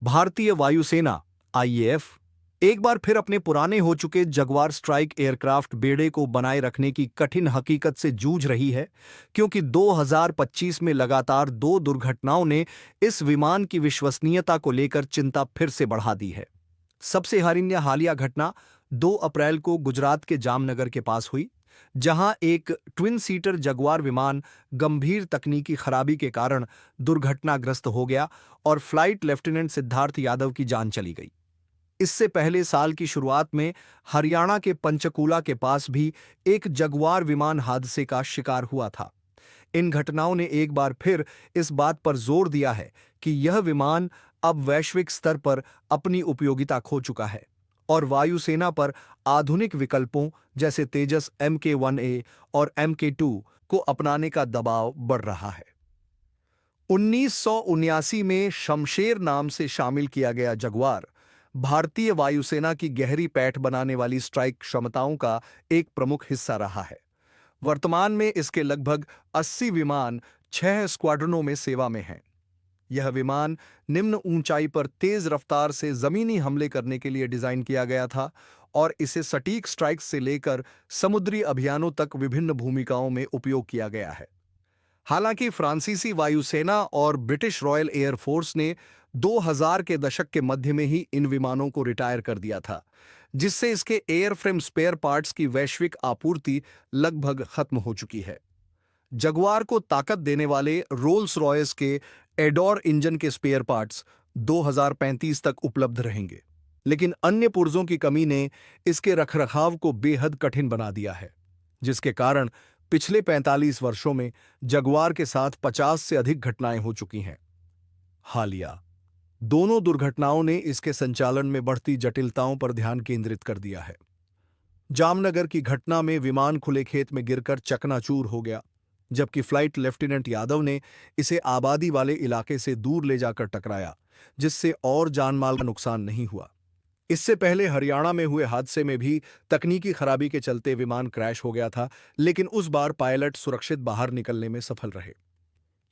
भारतीय वायुसेना आईएएफ एक बार फिर अपने पुराने हो चुके जगुआर स्ट्राइक एयरक्राफ्ट बेड़े को बनाए रखने की कठिन हकीकत से जूझ रही है, क्योंकि 2025 में लगातार दो दुर्घटनाओं ने इस विमान की विश्वसनीयता को लेकर चिंता फिर से बढ़ा दी है। सबसे हालिया घटना 2 अप्रैल को गुजरात के जामनगर के पास हुई, जहां एक ट्विन सीटर जगुआर विमान गंभीर तकनीकी खराबी के कारण दुर्घटनाग्रस्त हो गया और फ्लाइट लेफ्टिनेंट सिद्धार्थ यादव की जान चली गई। इससे पहले साल की शुरुआत में हरियाणा के पंचकूला के पास भी एक जगुआर विमान हादसे का शिकार हुआ था। इन घटनाओं ने एक बार फिर इस बात पर जोर दिया है कि यह विमान अब वैश्विक स्तर पर अपनी उपयोगिता खो चुका है और वायुसेना पर आधुनिक विकल्पों जैसे तेजस Mk-1A और Mk-2 को अपनाने का दबाव बढ़ रहा है। 1979 में शमशेर नाम से शामिल किया गया जगुआर भारतीय वायुसेना की गहरी पैठ बनाने वाली स्ट्राइक क्षमताओं का एक प्रमुख हिस्सा रहा है। वर्तमान में इसके लगभग 80 विमान 6 स्क्वाड्रनों में सेवा में हैं। यह विमान निम्न ऊंचाई पर तेज रफ्तार से जमीनी हमले करने के लिए डिजाइन किया गया था और इसे सटीक स्ट्राइक्स से लेकर समुद्री अभियानों तक विभिन्न भूमिकाओं में उपयोग किया गया है। हालांकि फ्रांसीसी वायुसेना और ब्रिटिश रॉयल एयरफोर्स ने 2000 के दशक के मध्य में ही इन विमानों को रिटायर कर दिया था, जिससे इसके एयरफ्रेम स्पेयर पार्ट्स की वैश्विक आपूर्ति लगभग खत्म हो चुकी है। जगुआर को ताकत देने वाले रोल्स रॉयस के एडोर इंजन के स्पेयर पार्ट्स 2035 तक उपलब्ध रहेंगे, लेकिन अन्य पुर्जों की कमी ने इसके रखरखाव को बेहद कठिन बना दिया है, जिसके कारण पिछले 45 वर्षों में जगुआर के साथ 50 से अधिक घटनाएं हो चुकी हैं। हालिया दोनों दुर्घटनाओं ने इसके संचालन में बढ़ती जटिलताओं पर ध्यान केंद्रित कर दिया है। जामनगर की घटना में विमान खुले खेत में गिरकर चकनाचूर हो गया, जबकि फ्लाइट लेफ्टिनेंट यादव ने इसे आबादी वाले इलाके से दूर ले जाकर टकराया, जिससे और जानमाल का नुकसान नहीं हुआ। इससे पहले हरियाणा में हुए हादसे में भी तकनीकी खराबी के चलते विमान क्रैश हो गया था, लेकिन उस बार पायलट सुरक्षित बाहर निकलने में सफल रहे।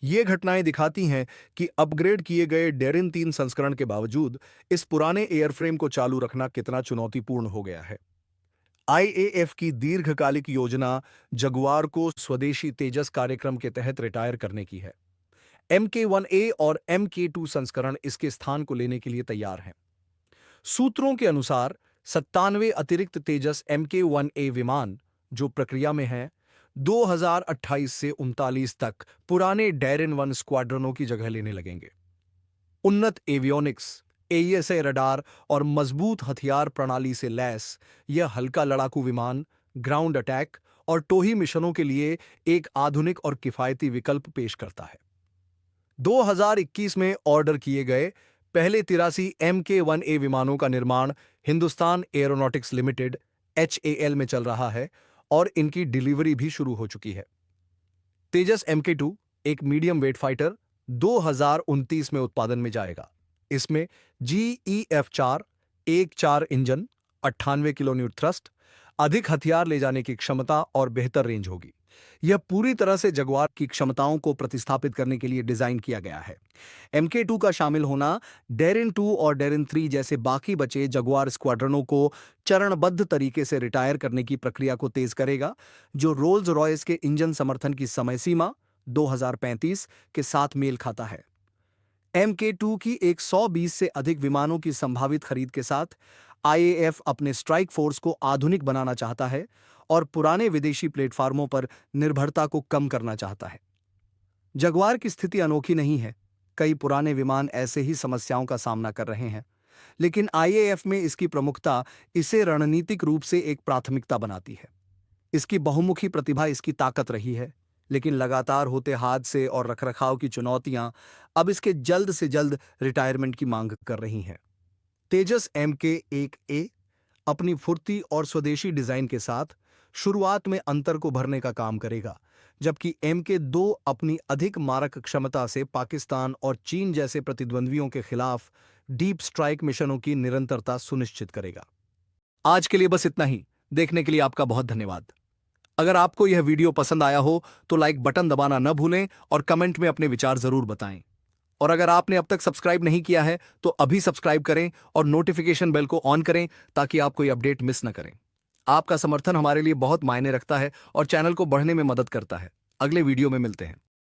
ये घटनाएं दिखाती हैं कि अपग्रेड किए गए डेरिन 3 संस्करण के बावजूद इस पुराने एयरफ्रेम को चालू रखना कितना चुनौतीपूर्ण हो गया है। आईएएफ की दीर्घकालिक योजना जगुआर को स्वदेशी तेजस कार्यक्रम के तहत रिटायर करने की है। Mk-1A और Mk-2 संस्करण इसके स्थान को लेने के लिए तैयार हैं। सूत्रों के अनुसार 97 अतिरिक्त तेजस Mk-1A विमान, जो प्रक्रिया में हैं, 2028 से 39 तक पुराने डेरिन 1 स्क्वाड्रनों की जगह लेने लगेंगे। उन्नत एवियोनिक्स, AESA रडार और मजबूत हथियार प्रणाली से लैस यह हल्का लड़ाकू विमान ग्राउंड अटैक और टोही मिशनों के लिए एक आधुनिक और किफायती विकल्प पेश करता है। 2021 में ऑर्डर किए गए पहले 83 Mk-1A विमानों का निर्माण हिंदुस्तान एरोनॉटिक्स लिमिटेड HAL में चल रहा है और इनकी डिलीवरी भी शुरू हो चुकी है। तेजस Mk-2 एक मीडियम वेट फाइटर 2029 में उत्पादन में जाएगा। इसमें GEF-4 1.4 इंजन, 98 किलोन्यूटन थ्रस्ट, अधिक हथियार ले जाने की क्षमता और बेहतर रेंज होगी। यह पूरी तरह से जगुआर की क्षमताओं को प्रतिस्थापित करने के लिए डिजाइन किया गया है। Mk-2 का शामिल होना डेरिन 2 और डेरिन 3 जैसे बाकी बचे जगुआर स्क्वाड्रनों को चरणबद्ध तरीके से रिटायर करने की प्रक्रिया को तेज करेगा, जो रोल्स रॉयस के इंजन समर्थन की समय सीमा 2035 के साथ मेल खाता है। Mk-2 की 120 से अधिक विमानों की संभावित खरीद के साथ आईएएफ अपने स्ट्राइक फोर्स को आधुनिक बनाना चाहता है और पुराने विदेशी प्लेटफार्मों पर निर्भरता को कम करना चाहता है। जगुआर की स्थिति अनोखी नहीं है। कई पुराने विमान ऐसे ही समस्याओं का सामना कर रहे हैं, लेकिन आईएएफ में इसकी प्रमुखता इसे रणनीतिक रूप से एक प्राथमिकता बनाती है। इसकी बहुमुखी प्रतिभा इसकी ताकत रही है, लेकिन लगातार होते हादसे और रखरखाव की चुनौतियां अब इसके जल्द से जल्द रिटायरमेंट की मांग कर रही हैं। तेजस Mk-1A अपनी फुर्ती और स्वदेशी डिजाइन के साथ शुरुआत में अंतर को भरने का काम करेगा, जबकि Mk-2 अपनी अधिक मारक क्षमता से पाकिस्तान और चीन जैसे प्रतिद्वंद्वियों के खिलाफ डीप स्ट्राइक मिशनों की निरंतरता सुनिश्चित करेगा। आज के लिए बस इतना ही। देखने के लिए आपका बहुत धन्यवाद। अगर आपको यह वीडियो पसंद आया हो तो लाइक बटन दबाना न भूलें और कमेंट में अपने विचार जरूर बताएं। और अगर आपने अब तक सब्सक्राइब नहीं किया है तो अभी सब्सक्राइब करें और नोटिफिकेशन बेल को ऑन करें ताकि आप कोई अपडेट मिस न करें। आपका समर्थन हमारे लिए बहुत मायने रखता है और चैनल को बढ़ने में मदद करता है। अगले वीडियो में मिलते हैं।